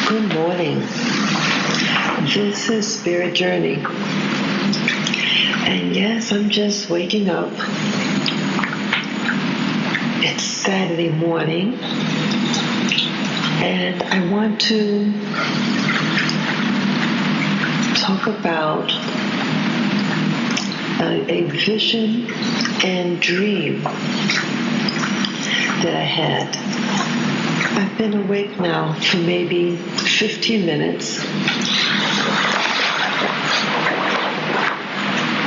Good morning. This is Spirit Journey. And yes, I'm just waking up. It's Saturday morning. And I want to talk about a vision and dream that I had. I've been awake now for maybe 15 minutes.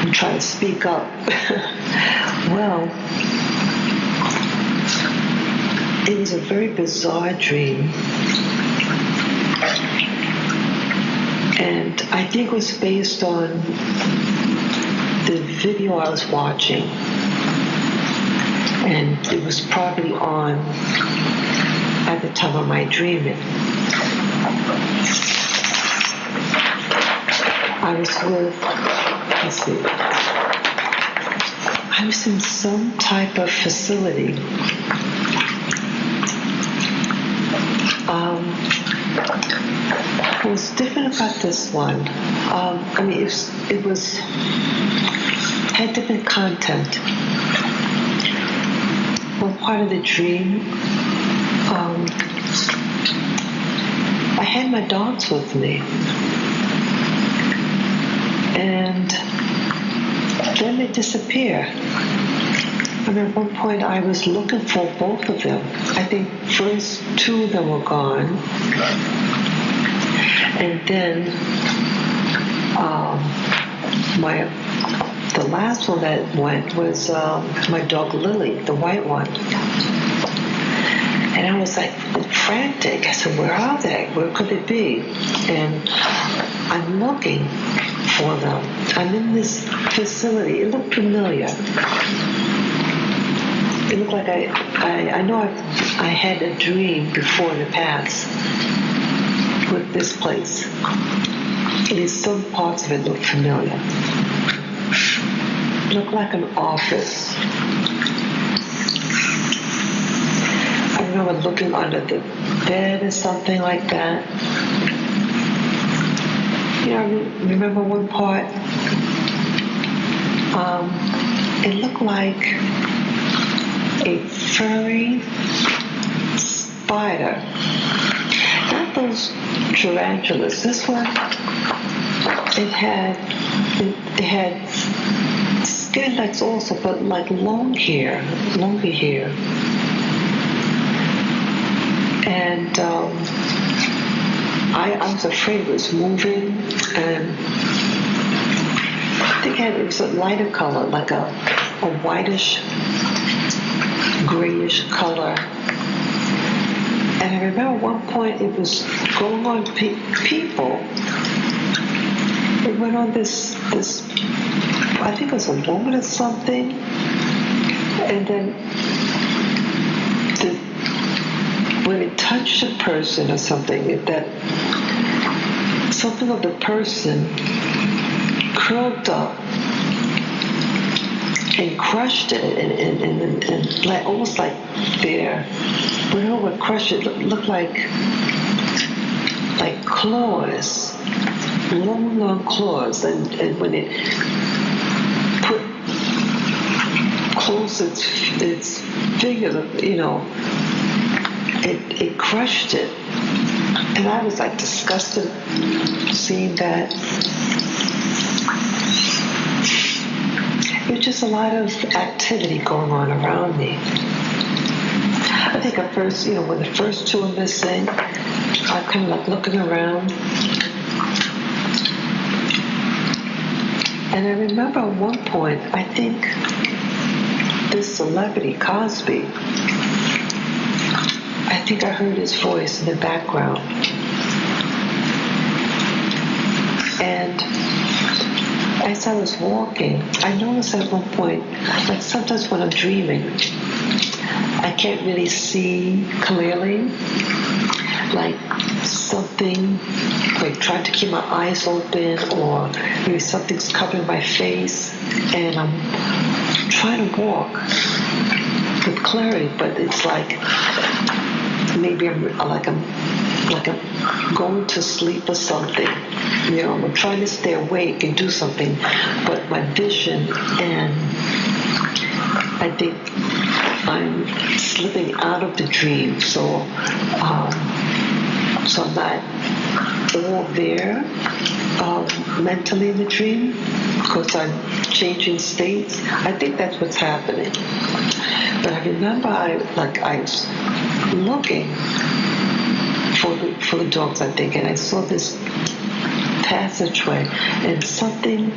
I'm trying to speak up. Well, it was a very bizarre dream. And I think it was based on the video I was watching. And it was probably on at the time of my dreaming. I was in some type of facility. What was different about this one? It had different content. One part of the dream, I had my dogs with me. And then they disappear. At one point I was looking for both of them. I think first two of them were gone. And then the last one that went was my dog Lily, the white one. And I was like frantic. I said, where are they? Where could they be? And I'm looking for them. I'm in this facility. It looked familiar. It looked like I know I had a dream before in the past with this place. At least some parts of it look familiar. It looked like an office. I remember looking under the bed or something like that. I remember one part, it looked like a furry spider. Not those tarantulas. This one, it had skin legs also, but like longer hair. And I was afraid it was moving, and I think it was a lighter color, like a whitish, grayish color. And I remember at one point it was going on people. It went on this, I think it was a woman or something, and then when it touched a person or something, that something of the person curled up and crushed it, and like almost like whenever it crushed it, looked like claws, long claws, and when it put close its fingers, it crushed it. And I was like disgusted seeing that. It was just a lot of activity going on around me. I think at first, when the first two were missing, I kind of like looking around. And I remember at one point, I think this celebrity, Cosby, I think I heard his voice in the background. And as I was walking, I noticed at one point, like sometimes when I'm dreaming, I can't really see clearly, like something, like trying to keep my eyes open, or maybe something's covering my face, and I'm trying to walk with clarity, but it's like maybe I'm like I'm going to sleep or something. I'm trying to stay awake and do something, but my vision, and I think I'm slipping out of the dream. So I'm not all there mentally in the dream because I'm changing states. I think that's what's happening. But I remember I was looking for the dogs, I think, and I saw this passageway and something.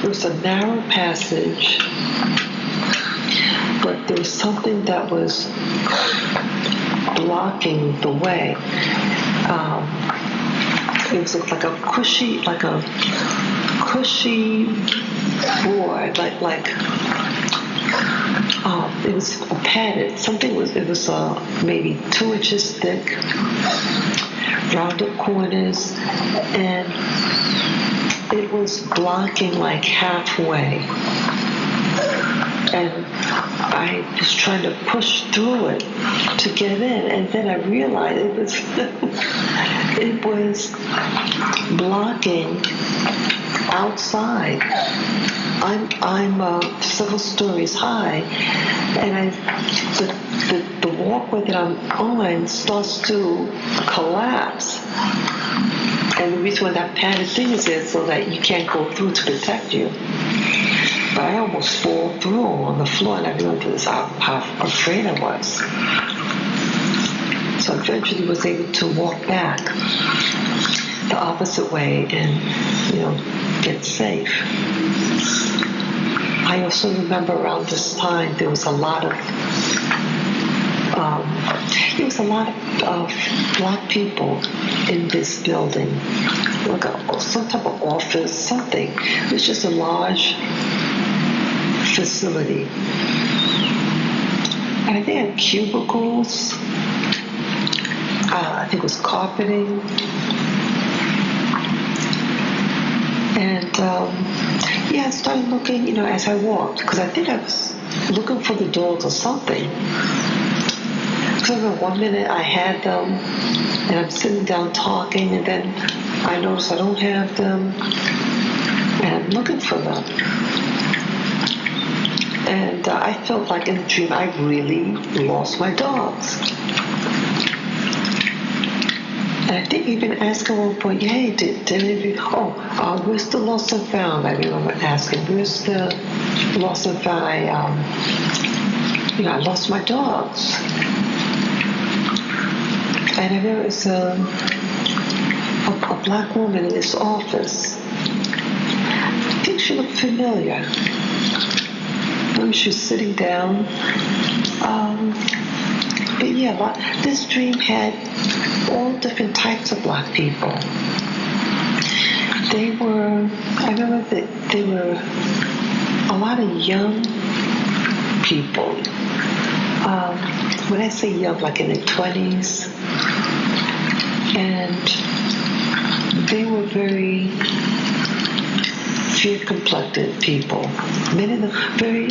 It was a narrow passage, but there was something that was blocking the way. It was like a cushy board, it was padded. It was maybe 2 inches thick, rounded corners, and it was blocking like halfway. And I was trying to push through it to get in, and then I realized it was blocking outside. I'm several stories high, and the walkway that I'm on starts to collapse. And the reason why that padded thing is there so that you can't go through to protect you. But I almost fall through on the floor, and I realized how afraid I was. So I eventually was able to walk back the opposite way and, get safe. I also remember around this time there was a lot of black people in this building, like some type of office, something. It was just a large facility. And I think it had cubicles. I think it was carpeting. And I started looking, as I walked, because I think I was looking for the dogs or something. So one minute I had them, and I'm sitting down talking, and then I notice I don't have them, and I'm looking for them. And I felt like in the dream I really lost my dogs. And I think even asked at one point, hey, did any of you, where's the lost and found? I remember asking, where's the lost and found? I lost my dogs. And I remember it was a black woman in this office. I think she looked familiar. Maybe she was sitting down. But this dream had all different types of black people. I remember that they were a lot of young people. When I say young, like in their 20s, and they were very fair-complected people. Many of them very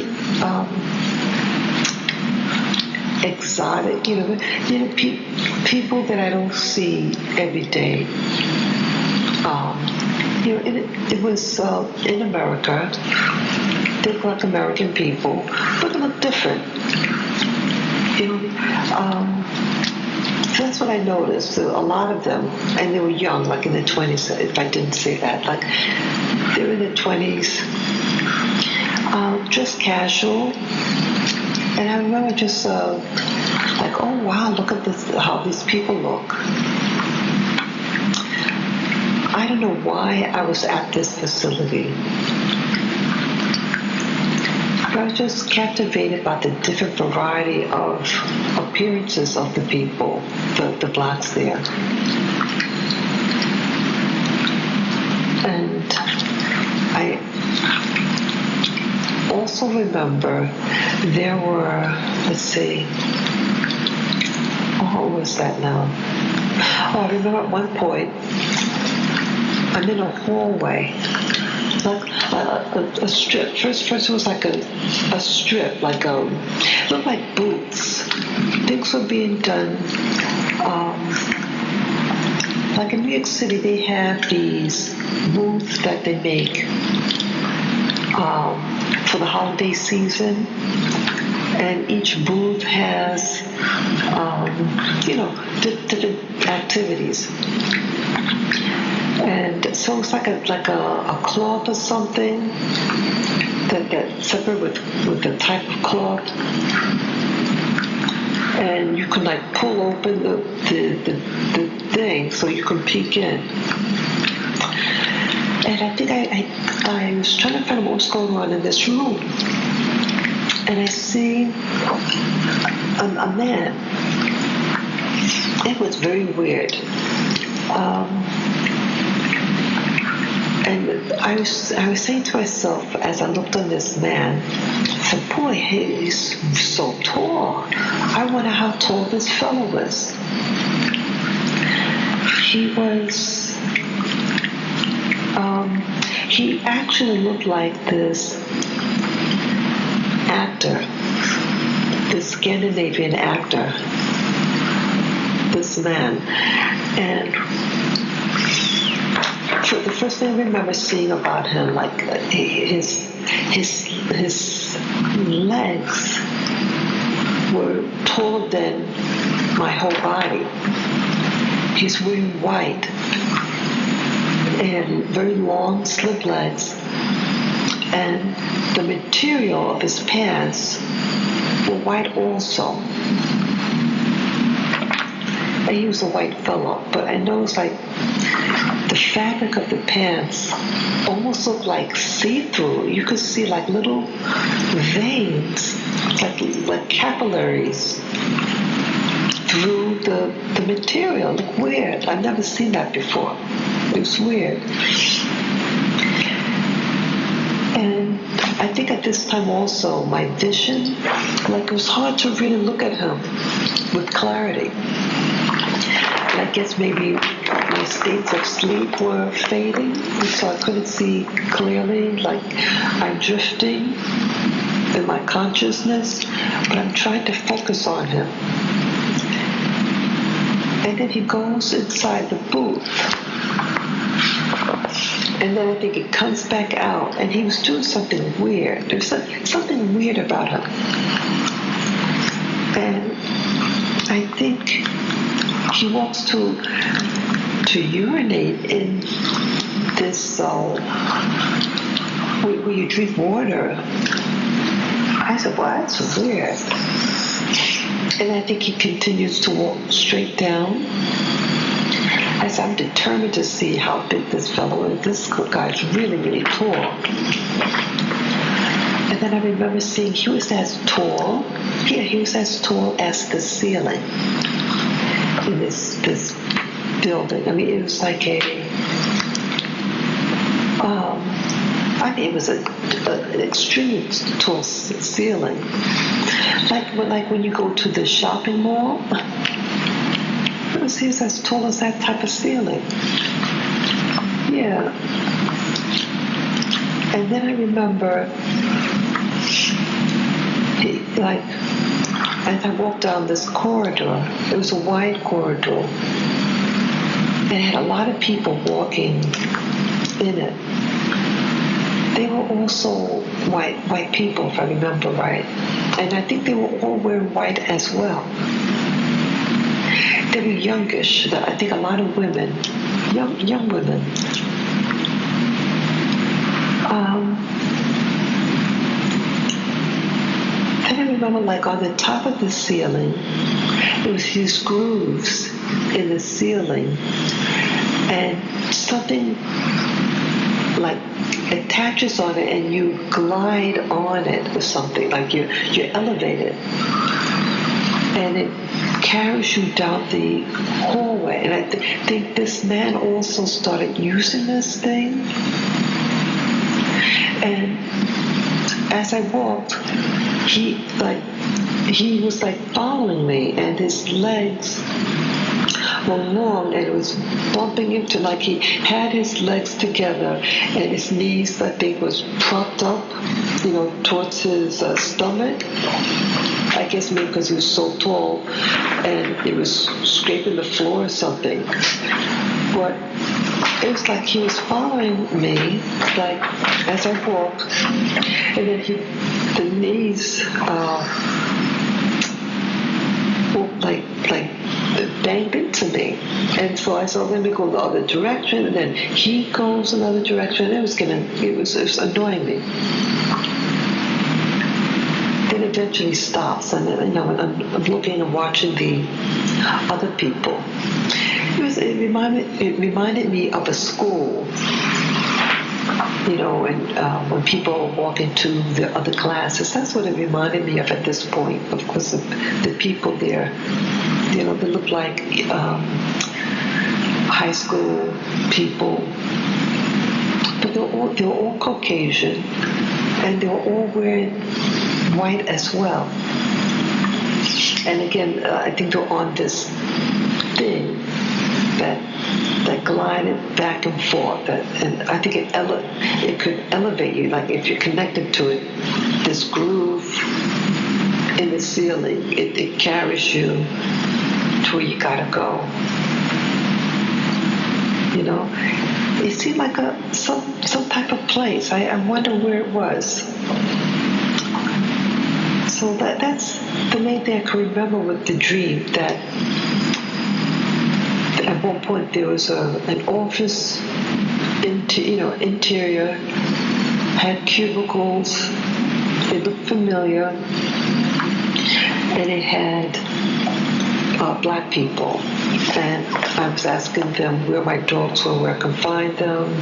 exotic, people that I don't see every day. It was in America. They look like American people, but they look different. So that's what I noticed. A lot of them, and they were young, like in their 20s, if I didn't say that. Like, they were in their 20s, just casual. And I remember just oh, wow, look at this, how these people look. I don't know why I was at this facility. I was just captivated by the different variety of appearances of the people, the blacks there. And I also remember there were, let's see, what was that now? I remember at one point, I'm in a hallway, like a strip. First it was like a strip, looked like boots. Things were being done like in New York City, they have these booths that they make for the holiday season, and each booth has, different activities. And so it's like a cloth or something that's separate with the type of cloth, and you can like pull open the thing so you can peek in. And I think I was trying to find out what was going on in this room, and I see a man. It was very weird. And I was saying to myself as I looked on this man, I said, boy, he's so tall. I wonder how tall this fellow was. He actually looked like this actor, this Scandinavian actor, this man. And the first thing I remember seeing about him, like his legs were taller than my whole body. He's wearing white and very long slip legs, and the material of his pants were white also. And he was a white fellow, but I noticed like the fabric of the pants almost looked like see-through. You could see like little veins, like capillaries through the material. It looked weird. I've never seen that before. It was weird. And I think at this time also my vision, like it was hard to really look at him with clarity. I guess maybe my states of sleep were fading, so I couldn't see clearly, like I'm drifting in my consciousness, but I'm trying to focus on him. And then he goes inside the booth, and then I think it comes back out, and he was doing something weird. There's something weird about him. And I think he walks to urinate in this where you drink water. I said, well, that's weird. And I think he continues to walk straight down. I said, I'm determined to see how big this fellow is. This guy's really, really tall. And then I remember seeing he was as tall as the ceiling in this building. I mean, it was like it was an extremely tall ceiling. Like when you go to the shopping mall, he was as tall as that type of ceiling. Yeah. And then I remember, as I walked down this corridor, it was a wide corridor, and it had a lot of people walking in it. They were also white people, if I remember right. And I think they were all wearing white as well. They were youngish. I think a lot of women, young women. Then I remember, like on the top of the ceiling, there was these grooves in the ceiling, and something like attaches on it, and you glide on it or something, like you're elevated, and it carries you down the hallway. And I think this man also started using this thing, and as I walked, he was like following me, and his legs were long, and it was bumping into, like he had his legs together and his knees, I think, was propped up, towards his stomach. I guess maybe because he was so tall and he was scraping the floor or something. But it was like he was following me, like as I walked, and then the knees, like banged into me, and so I said, "Let me go the other direction," and then he goes another direction. It was annoying me. Then eventually stops, and then, I'm looking and watching the other people. It reminded me of a school, and when people walk into the other classes, that's what it reminded me of at this point. Of course, the people there, they look like high school people, but they were all Caucasian, and they were all wearing white as well. And again, I think they're on this thing that glided back and forth, and I think it could elevate you, like if you're connected to it. This groove in the ceiling, it carries you to where you gotta go. It seemed like some type of place. I wonder where it was. So that's the main thing I can remember with the dream, that at one point there was an office, interior, had cubicles, it looked familiar, and it had black people. And I was asking them where my dogs were, where I could find them,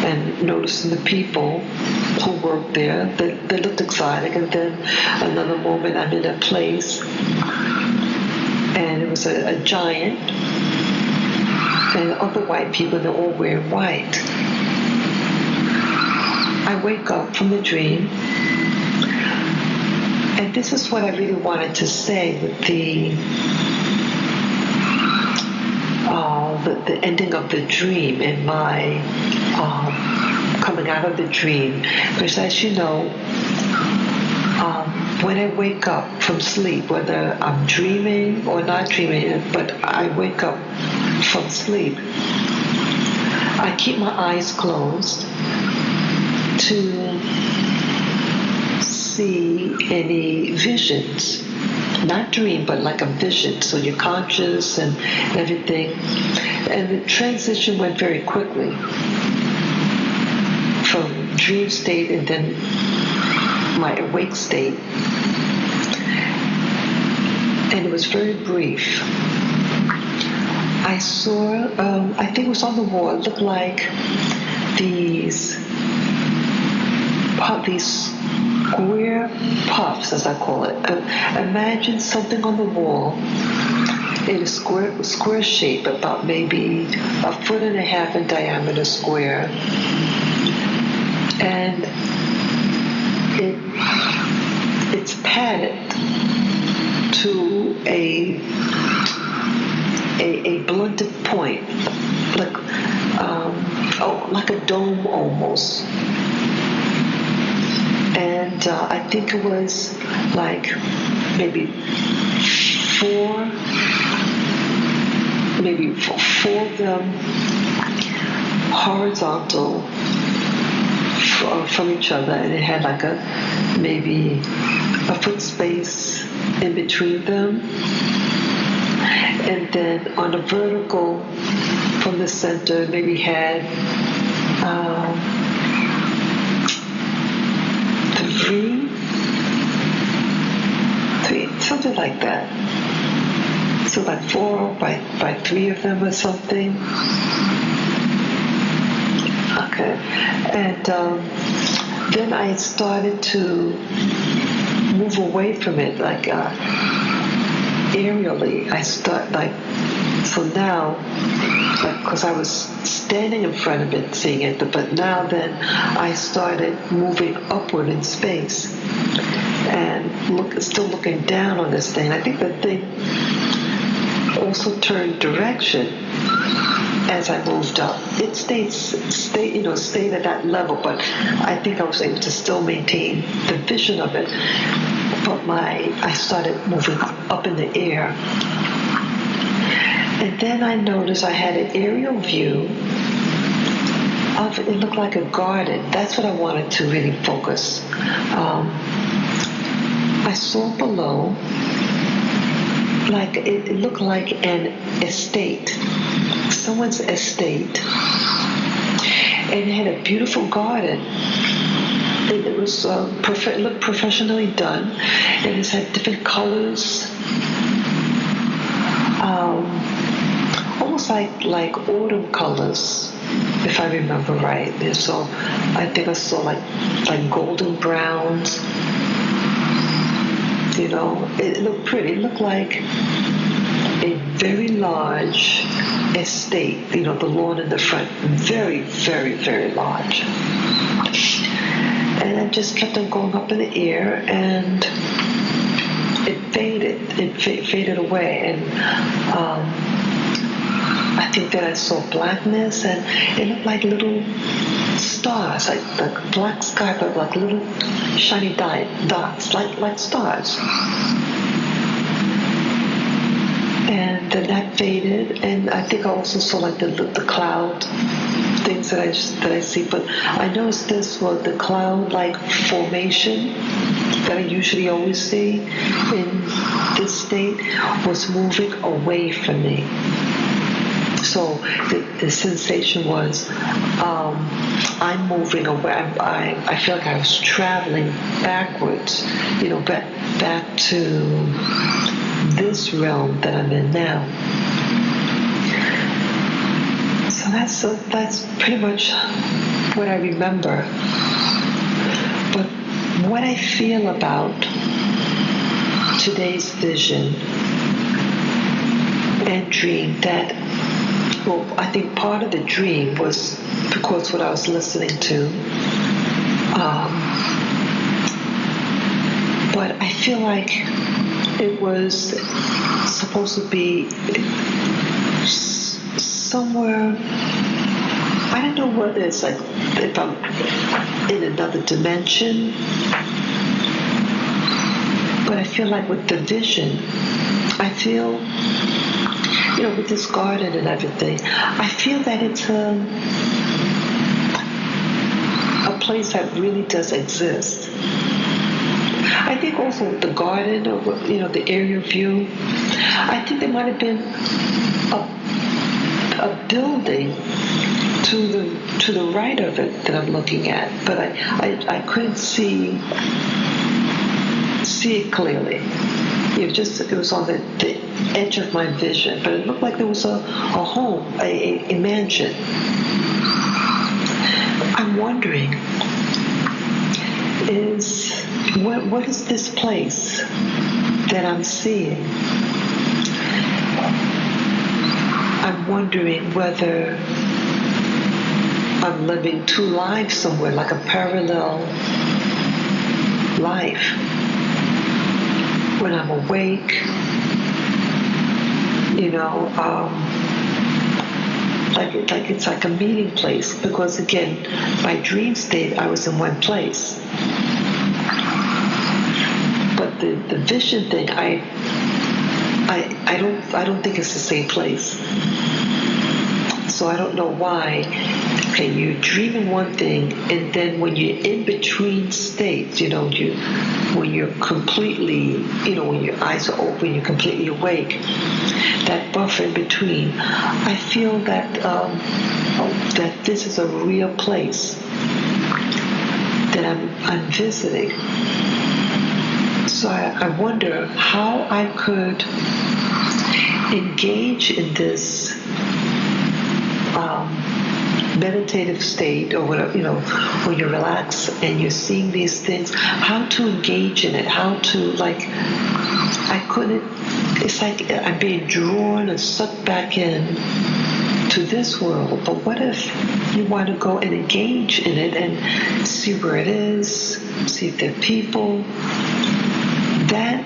and noticing the people who worked there. They looked exotic. And then another moment, I'm in a place, and it was a giant, and other white people, they're all wearing white. I wake up from the dream, and this is what I really wanted to say with the ending of the dream and my coming out of the dream. Because as you know, when I wake up from sleep, whether I'm dreaming or not dreaming, but I wake up from sleep, I keep my eyes closed to see any visions. Not dream, but like a vision. So you're conscious and everything. And the transition went very quickly from dream state and then my awake state. And it was very brief. I saw, I think it was on the wall, it looked like these square puffs, as I call it. Imagine something on the wall in a square shape, about maybe 1.5 foot in diameter square, and it's padded to a blunted point, like a dome almost. And I think it was like maybe four of them horizontal from each other, and it had like maybe 1 foot space in between them. And then on a vertical from the center, maybe had three, something like that. So like 4 by 3 of them or something. Okay. And then I started to move away from it, like aerially. I start so now, because I was standing in front of it seeing it, but now then I started moving upward in space and still looking down on this thing. I think the thing also turned direction as I moved up. It stayed at that level, but I think I was able to still maintain the vision of it. But I started moving up in the air. And then I noticed I had an aerial view of it. Looked like a garden. That's what I wanted to really focus. I saw below, like it looked like an estate, someone's estate, and it had a beautiful garden. It was looked professionally done, and it had different colors, almost like autumn colors, if I remember right. And so I think I saw like golden browns. You know, it looked pretty. It looked like a very large estate. You know, the lawn in the front, very, very, very large. And I just kept on going up in the air, and it faded. It faded away, and I think that I saw blackness, and it looked like little stars, like black sky, but like little shiny dots, like stars. And then that faded, and I think I also saw like the cloud things that I see. But I noticed this was the cloud-like formation that I usually always see in this state was moving away from me. So the sensation was I'm moving away. I feel like I was traveling backwards, you know, back to this realm that I'm in now. So that's pretty much what I remember. But what I feel about today's vision and dream, that, well, I think part of the dream was because what I was listening to. But I feel like it was supposed to be somewhere. I don't know whether it's like if I'm in another dimension, but I feel like with the vision, I feel, you know, with this garden and everything, I feel that it's a place that really does exist. I think also with the garden, or, you know, the aerial view, I think there might have been a building to the right of it that I'm looking at, but I couldn't see it clearly. It was on the edge of my vision, but it looked like there was a home, a mansion. I'm wondering, what is this place that I'm seeing? I'm wondering whether I'm living two lives somewhere, like a parallel life. When I'm awake, you know, like it's like a meeting place, because again, my dream state, I was in one place. But the vision thing, I don't think it's the same place. So I don't know why. Okay, you're dreaming one thing, and then when you're in between states, you know, when you're completely, you know, when your eyes are open, you're completely awake, that buffer in between, I feel that that this is a real place that I'm visiting. So I wonder how I could engage in this meditative state, or whatever, you know, when you relax and you're seeing these things, how to engage in it, how to, like, I couldn't, it's like I'm being drawn and sucked back in to this world. But what if you want to go and engage in it and see where it is, see if there are people? That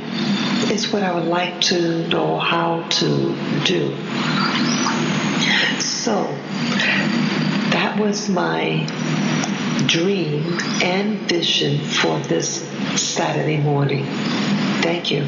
is what I would like to know how to do. So that was my dream and vision for this Saturday morning. Thank you.